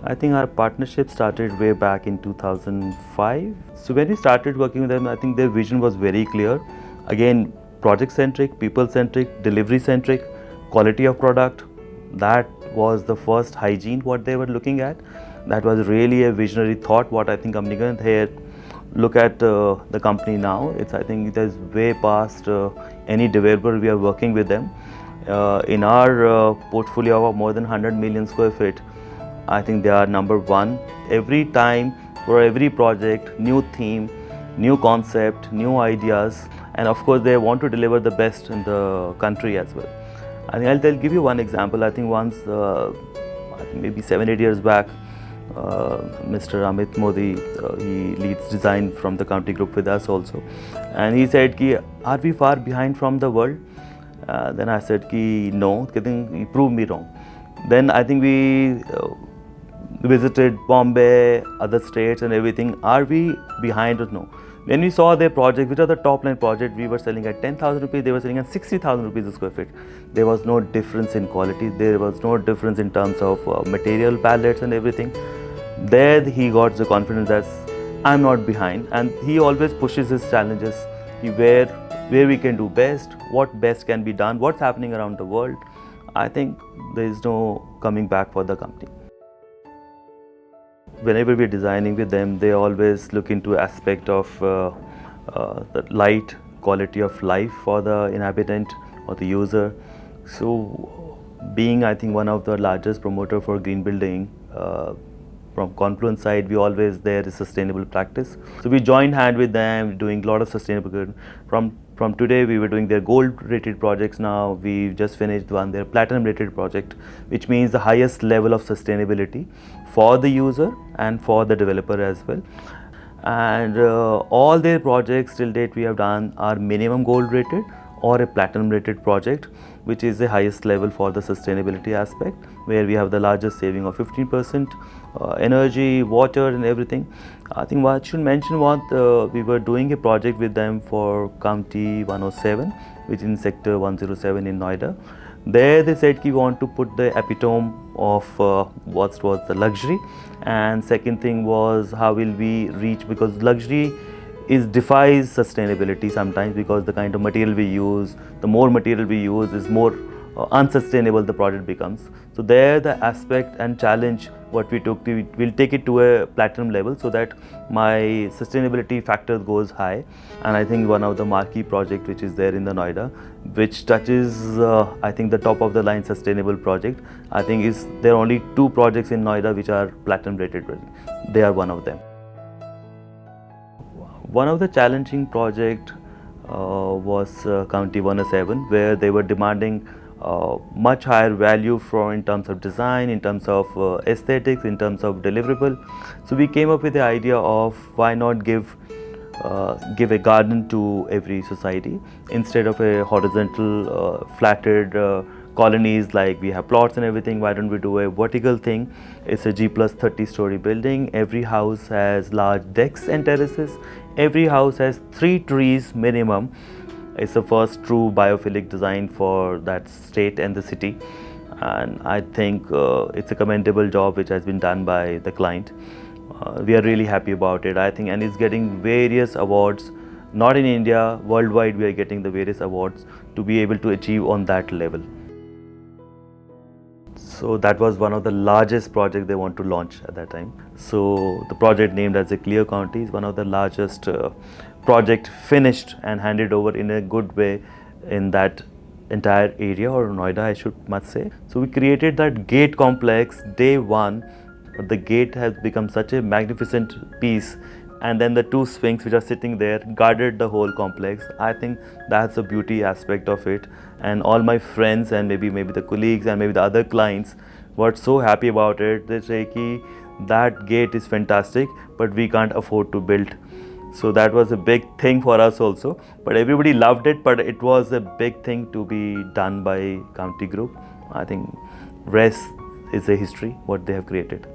I think our partnership started way back in 2005. So when we started working with them, I think their vision was very clear. Again, project-centric, people-centric, delivery-centric, quality of product. That was the first hygiene what they were looking at. That was really a visionary thought what I think company going here. Look at the company now. I think it is way past any developer we are working with them. In our portfolio of more than 100 million square feet, I think they are number one. Every time, for every project, new theme, new concept, new ideas, and of course they want to deliver the best in the country as well. I think I'll give you one example. I think once, I think maybe 7-8 years back, Mr. Amit Modi, he leads design from the county group with us also, and he said, "Ki, are we far behind from the world?" Then I said, "Ki, no." He proved me wrong. Then I think we visited Bombay, other states and everything. Are we behind or no? When we saw their project, which are the top line project, we were selling at 10,000 rupees, they were selling at 60,000 rupees a square feet. There was no difference in quality, there was no difference in terms of material palettes and everything. There he got the confidence that I'm not behind, and he always pushes his challenges, where we can do best, what best can be done, what's happening around the world. I think there is no coming back for the company. Whenever we're designing with them, they always look into aspect of the light, quality of life for the inhabitant or the user. So being, I think, one of the largest promoter for green building, from Confluence side, we always there is sustainable practice. So we joined hand with them, doing a lot of sustainable good. From today, we were doing their gold rated projects. Now we just finished their platinum rated project, which means the highest level of sustainability for the user and for the developer as well. And all their projects till date we have done are minimum gold rated or a platinum rated project, which is the highest level for the sustainability aspect, where we have the largest saving of 15% energy, water and everything. I think what I should mention was we were doing a project with them for County 107, which is in Sector 107 in Noida. There they said we want to put the epitome of what was the luxury, and second thing was how will we reach, because luxury defies sustainability sometimes, because the kind of material we use, the more material we use is more unsustainable the product becomes. So there the aspect and challenge what we took, we'll take it to a platinum level so that my sustainability factor goes high. And I think one of the marquee project which is there in the Noida, which touches I think the top of the line sustainable project, I think is there are only 2 projects in Noida which are platinum rated. They are one of them. One of the challenging project was County 107, where they were demanding much higher value in terms of design, in terms of aesthetics, in terms of deliverable. So we came up with the idea of why not give a garden to every society instead of a horizontal flatted colonies like we have plots and everything. Why don't we do a vertical thing? It's a G+30 story building. Every house has large decks and terraces. Every house has 3 trees minimum. It's the first true biophilic design for that state and the city, and I think it's a commendable job which has been done by the client. We are really happy about it, I think, and it's getting various awards, not in India, worldwide we are getting the various awards to be able to achieve on that level. So that was one of the largest projects they want to launch at that time. So the project named as the Cleo County is one of the largest project finished and handed over in a good way in that entire area, or Noida I must say. So we created that gate complex day one, but the gate has become such a magnificent piece, and then the 2 sphinx which are sitting there guarded the whole complex. I think that's the beauty aspect of it, and all my friends and maybe the colleagues and maybe the other clients were so happy about it. They say ki that gate is fantastic, but we can't afford to build. So that was a big thing for us also, but everybody loved it, but it was a big thing to be done by County Group. I think rest is a history what they have created.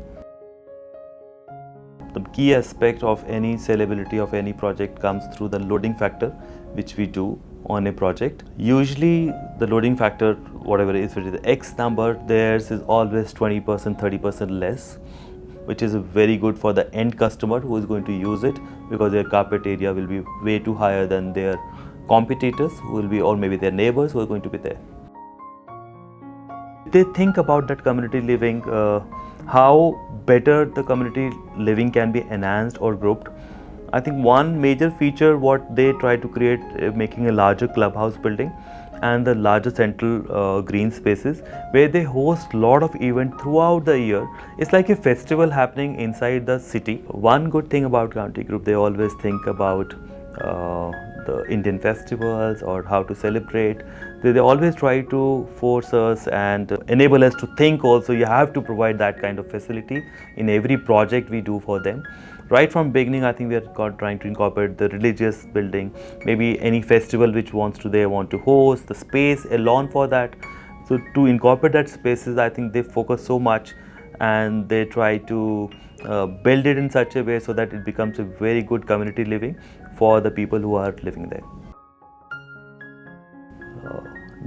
The key aspect of any sellability of any project comes through the loading factor which we do on a project. Usually the loading factor, whatever it is, the X number, theirs is always 20%, 30% less. which is very good for the end customer who is going to use it, because their carpet area will be way too higher than their competitors who will be, or maybe their neighbors who are going to be there. They think about that community living, how better the community living can be enhanced or grouped. I think one major feature what they try to create, making a larger clubhouse building and the larger central green spaces where they host lot of events throughout the year. It's like a festival happening inside the city. One good thing about County Group, they always think about the Indian festivals or how to celebrate. They always try to force us and enable us to think also. You have to provide that kind of facility in every project we do for them. Right from beginning, I think we are trying to incorporate the religious building, maybe any festival which they want to host, the space, a lawn for that. So to incorporate that spaces, I think they focus so much and they try to build it in such a way so that it becomes a very good community living for the people who are living there.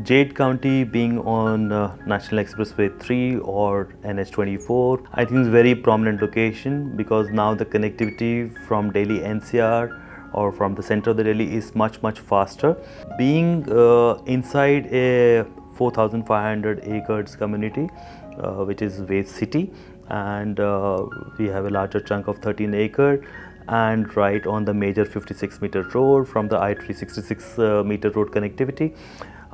Jade County being on National Expressway 3 or NH24, I think is a very prominent location because now the connectivity from Delhi NCR or from the center of the Delhi is much faster. Being inside a 4,500 acres community, which is Waste City, and we have a larger chunk of 13 acre, and right on the major 56-meter road from the I-366 meter road connectivity.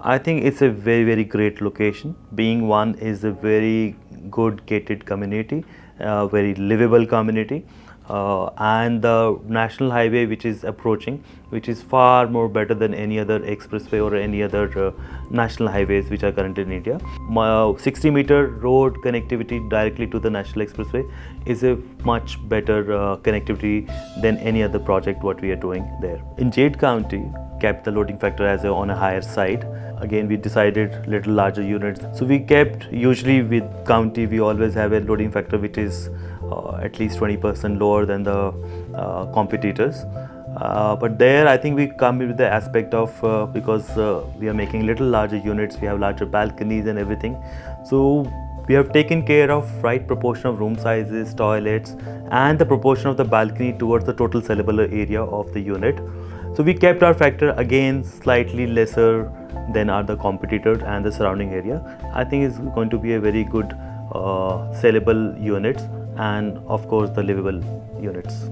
I think it's a very great location. Being one is a very good gated community, very livable community, and the national highway which is approaching, which is far more better than any other expressway or any other national highways which are current in India. 60-meter road connectivity directly to the national expressway is a much better connectivity than any other project what we are doing there. In Jade County, kept the loading factor as on a higher side. Again, we decided little larger units. So we kept, usually with county, we always have a loading factor which is at least 20% lower than the competitors. But there, I think we come with the aspect of, because we are making little larger units, we have larger balconies and everything. So we have taken care of right proportion of room sizes, toilets, and the proportion of the balcony towards the total sellable area of the unit. So we kept our factor again slightly lesser than other competitors and the surrounding area. I think it's going to be a very good sellable units and of course the livable units.